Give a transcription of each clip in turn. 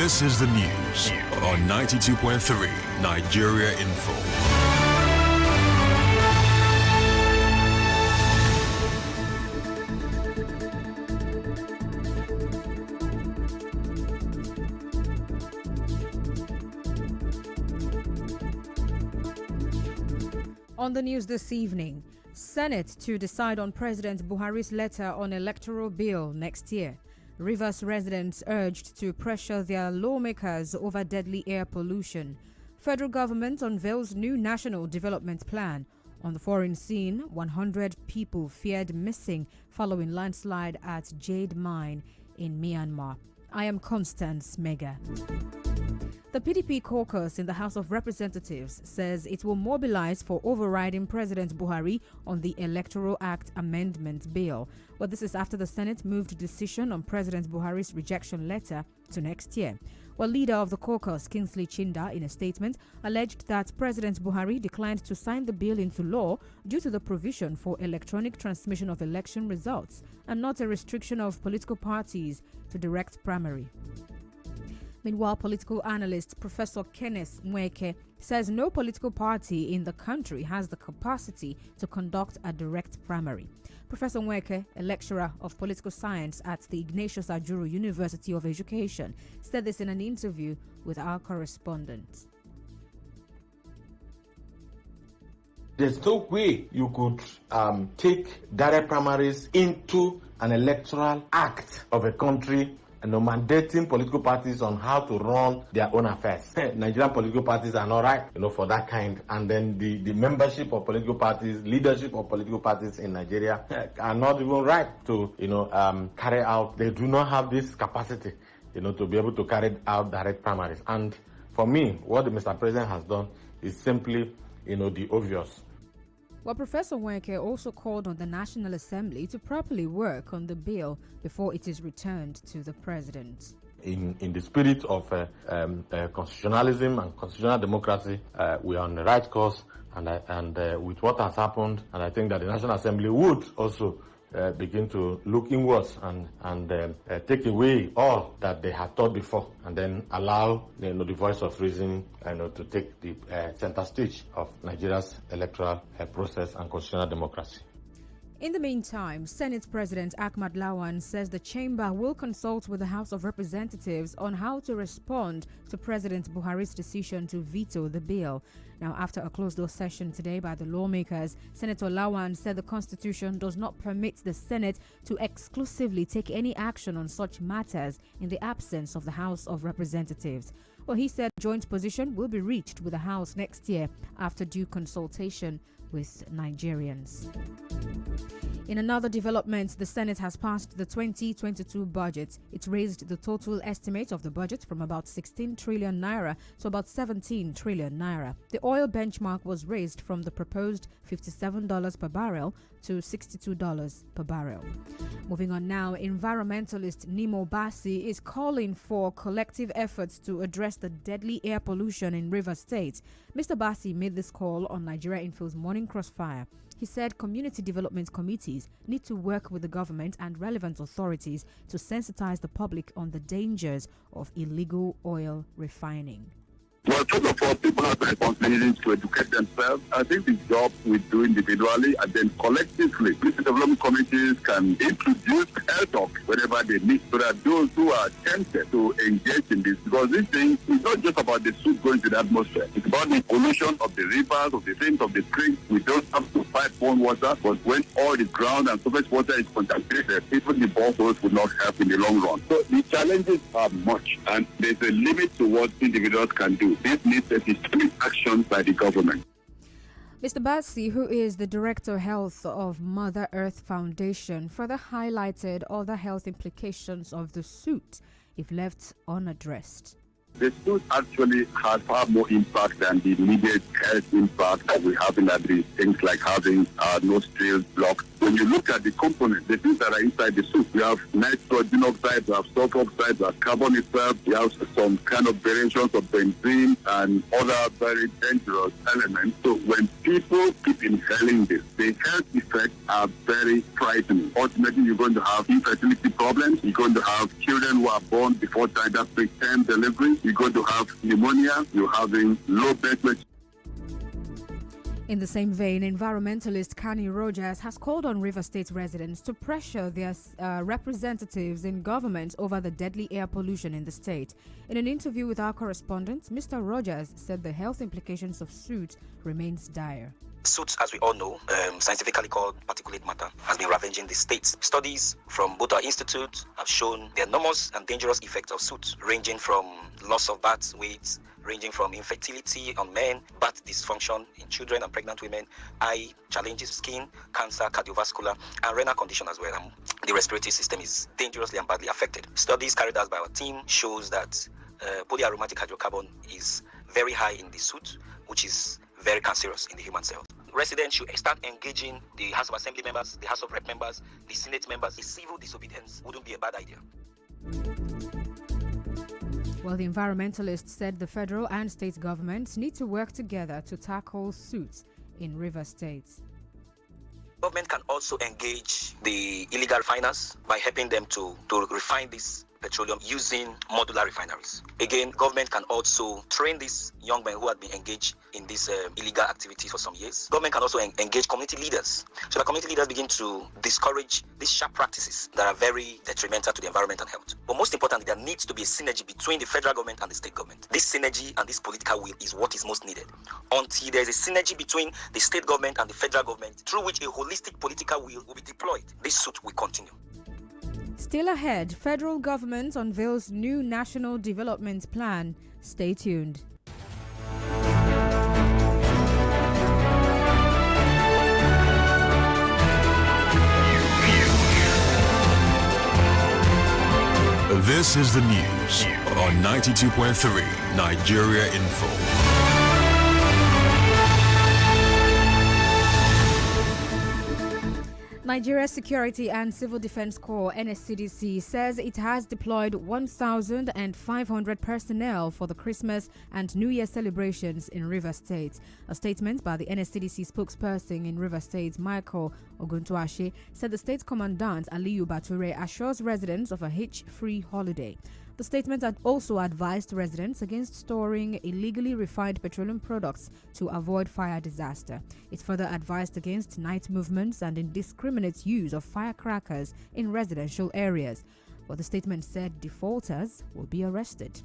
This is the news on 92.3 Nigeria Info. On the news this evening, Senate to decide on President Buhari's letter on electoral bill next year. Rivers residents urged to pressure their lawmakers over deadly air pollution. Federal government unveils new national development plan. On the foreign scene, 100 people feared missing following landslide at Jade Mine in Myanmar. I am Constance Mega. The PDP caucus in the House of Representatives says it will mobilize for overriding President Buhari on the Electoral Act Amendment Bill. Well, this is after the Senate moved decision on President Buhari's rejection letter to next year. Well, leader of the caucus, Kingsley Chinda, in a statement, alleged that President Buhari declined to sign the bill into law due to the provision for electronic transmission of election results and not a restriction of political parties to direct primary. Meanwhile, political analyst Professor Kenneth Nweke says no political party in the country has the capacity to conduct a direct primary. Professor Nweke, a lecturer of political science at the Ignatius Ajuru University of Education, said this in an interview with our correspondent. There's no way you could take direct primaries into an electoral act of a country and mandating political parties on how to run their own affairs. Nigerian political parties are not right, for that kind. And then the membership of political parties, leadership of political parties in Nigeria are not even right to, carry out. They do not have this capacity, to be able to carry out direct primaries. And for me, what the Mr. President has done is simply, the obvious. Well, Professor Nweke also called on the National Assembly to properly work on the bill before it is returned to the President. In the spirit of constitutionalism and constitutional democracy, we are on the right course, and with what has happened, and I think that the National Assembly would also begin to look inwards and take away all that they had thought before, and then allow the voice of reason to take the center stage of Nigeria's electoral process and constitutional democracy. In the meantime, Senate President Ahmad Lawan says the chamber will consult with the House of Representatives on how to respond to President Buhari's decision to veto the bill. Now, after a closed-door session today by the lawmakers, Senator Lawan said the Constitution does not permit the Senate to exclusively take any action on such matters in the absence of the House of Representatives. Well, he said joint position will be reached with the House next year after due consultation with Nigerians. In another development, the Senate has passed the 2022 budget. It raised the total estimate of the budget from about 16 trillion naira to about 17 trillion naira. The oil benchmark was raised from the proposed $57 per barrel to $62 per barrel. Moving on now, environmentalist Nimo Bassi is calling for collective efforts to address the deadly air pollution in Rivers State. Mr. Bassi made this call on Nigeria Info's Morning Crossfire. He said community development committees need to work with the government and relevant authorities to sensitize the public on the dangers of illegal oil refining. Well, first of all, people have the responsibility to educate themselves. I think the job we do individually and then collectively, community development committees can introduce health talk wherever they need, so that those who are tempted to engage in this, because this thing is not just about the soup going to the atmosphere. It's about the pollution of the rivers, of the things of the streams. We don't have to pipe on water, but when all the ground and surface water is contaminated, even the boreholes will not help in the long run. So the challenges are much, and there's a limit to what individuals can do. This needs a systemic action by the government. Mr. Bassi, who is the Director of Health of Mother Earth Foundation, further highlighted other health implications of the suit if left unaddressed. The suit actually has far more impact than the immediate health impact that we have in agri. Things like having nostrils blocked. When you look at the components, the things that are inside the suit, we have nitrogen oxide, we have sulfur oxide, we have carbon itself, we have some kind of variations of benzene and other very dangerous elements. So when people keep inhaling this, the health effects are very frightening. Ultimately, you're going to have infertility problems. You're going to have children who are born before time, that's preterm delivery. You're going to have pneumonia. You're having low birth weight. In the same vein, environmentalist Kani Rogers has called on River State residents to pressure their representatives in government over the deadly air pollution in the state. In an interview with our correspondent, Mr. Rogers said the health implications of soot remains dire. Soot, as we all know, scientifically called particulate matter, has been ravaging the states. Studies from both our institutes have shown the enormous and dangerous effects of soot, ranging from loss of birth weight, ranging from infertility on men, birth dysfunction in children and pregnant women, eye challenges, skin, cancer, cardiovascular, and renal condition as well. The respiratory system is dangerously and badly affected. Studies carried out by our team shows that polyaromatic hydrocarbon is very high in the soot, which is very cancerous in the human cell. Residents should start engaging the House of Assembly members, the House of Rep members, the Senate members. A civil disobedience wouldn't be a bad idea. Well, the environmentalists said the federal and state governments need to work together to tackle soot in River State. Government can also engage the illegal refiners by helping them to refine this petroleum using modular refineries. Again, government can also train these young men who have been engaged in these illegal activities for some years. Government can also engage community leaders, so that community leaders begin to discourage these sharp practices that are very detrimental to the environment and health. But most importantly, there needs to be a synergy between the federal government and the state government. This synergy and this political will is what is most needed. Until there is a synergy between the state government and the federal government, through which a holistic political will be deployed, this suit will continue. Still ahead, federal government unveils new national development plan. Stay tuned. This is the news on 92.3 Nigeria Info. Nigeria Security and Civil Defense Corps (NSCDC) says it has deployed 1,500 personnel for the Christmas and New Year celebrations in River State. A statement by the NSCDC spokesperson in River State, Michael Oguntuashe, said the state commandant Aliyu Bature assures residents of a hitch-free holiday. The statement had also advised residents against storing illegally refined petroleum products to avoid fire disaster. It further advised against night movements and indiscriminate use of firecrackers in residential areas. But the statement said defaulters will be arrested.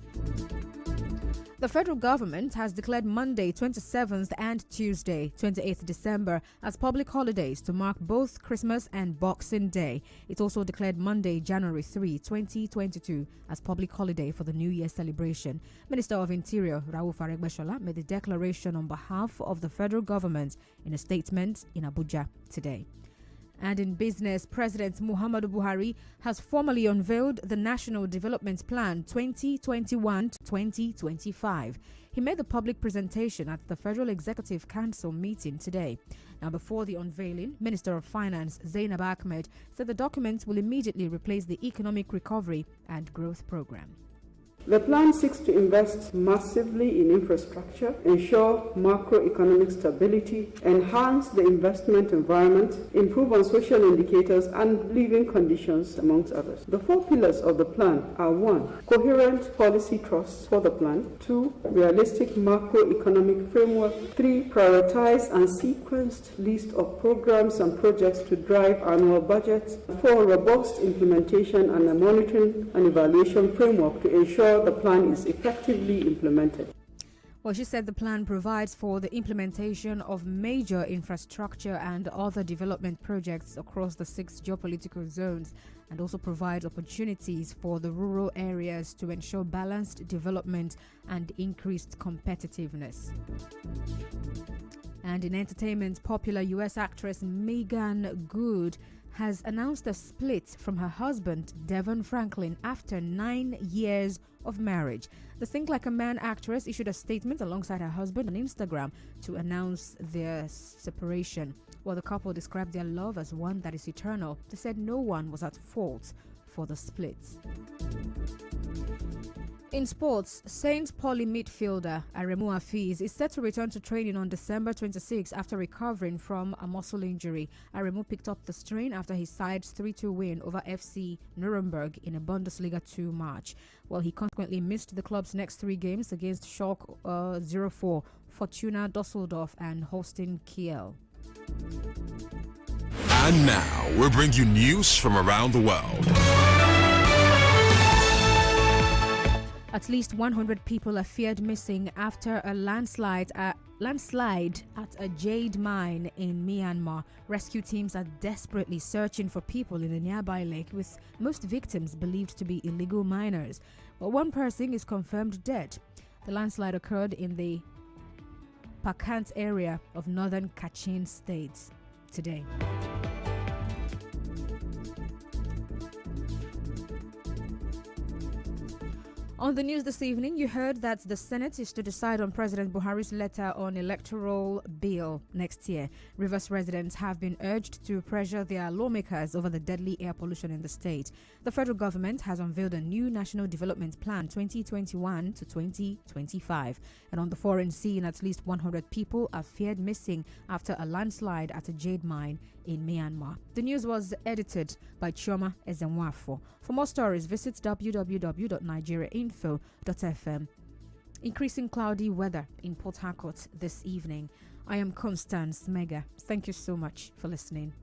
The federal government has declared Monday 27th and Tuesday 28th December as public holidays to mark both Christmas and Boxing Day. It also declared Monday, January 3, 2022 as public holiday for the New Year celebration. Minister of Interior Rauf Aregbesola made the declaration on behalf of the federal government in a statement in Abuja today. And in business, President Muhammadu Buhari has formally unveiled the National Development Plan 2021 to 2025. He made the public presentation at the Federal Executive Council meeting today. Now, before the unveiling, Minister of Finance Zainab Ahmed said the document will immediately replace the Economic Recovery and Growth Program. The plan seeks to invest massively in infrastructure, ensure macroeconomic stability, enhance the investment environment, improve on social indicators and living conditions, amongst others. The 4 pillars of the plan are 1. Coherent policy trusts for the plan, 2. Realistic macroeconomic framework, 3. Prioritized and sequenced list of programs and projects to drive annual budgets, 4. Robust implementation and a monitoring and evaluation framework to ensure the plan is effectively implemented. Well, she said the plan provides for the implementation of major infrastructure and other development projects across the 6 geopolitical zones and also provides opportunities for the rural areas to ensure balanced development and increased competitiveness. And in entertainment, popular U.S. actress Megan Good has announced a split from her husband, Devon Franklin, after 9 years of marriage. The Think Like a Man actress issued a statement alongside her husband on Instagram to announce their separation. While the couple described their love as one that is eternal, they said no one was at fault for the split. In sports, Saints Poly midfielder Aremu Afeez is set to return to training on December 26 after recovering from a muscle injury. Aremu picked up the strain after his side's 3-2 win over FC Nuremberg in a Bundesliga 2 match, while he consequently missed the club's next 3 games against Schalke 04, Fortuna Dusseldorf and Holstein Kiel. And now, we bring you news from around the world. At least 100 people are feared missing after a landslide at a jade mine in Myanmar. Rescue teams are desperately searching for people in a nearby lake, with most victims believed to be illegal miners. But one person is confirmed dead. The landslide occurred in the Pakant area of northern Kachin state today. On the news this evening, you heard that the Senate is to decide on President Buhari's letter on electoral bill next year. Rivers residents have been urged to pressure their lawmakers over the deadly air pollution in the state. The federal government has unveiled a new National Development Plan 2021 to 2025. And on the foreign scene, at least 100 people are feared missing after a landslide at a jade mine in Myanmar. The news was edited by Chioma Ezenwafo. For more stories, visit www.nigeriainfo.fm. Increasing cloudy weather in Port Harcourt this evening. I am Constance Mega. Thank you so much for listening.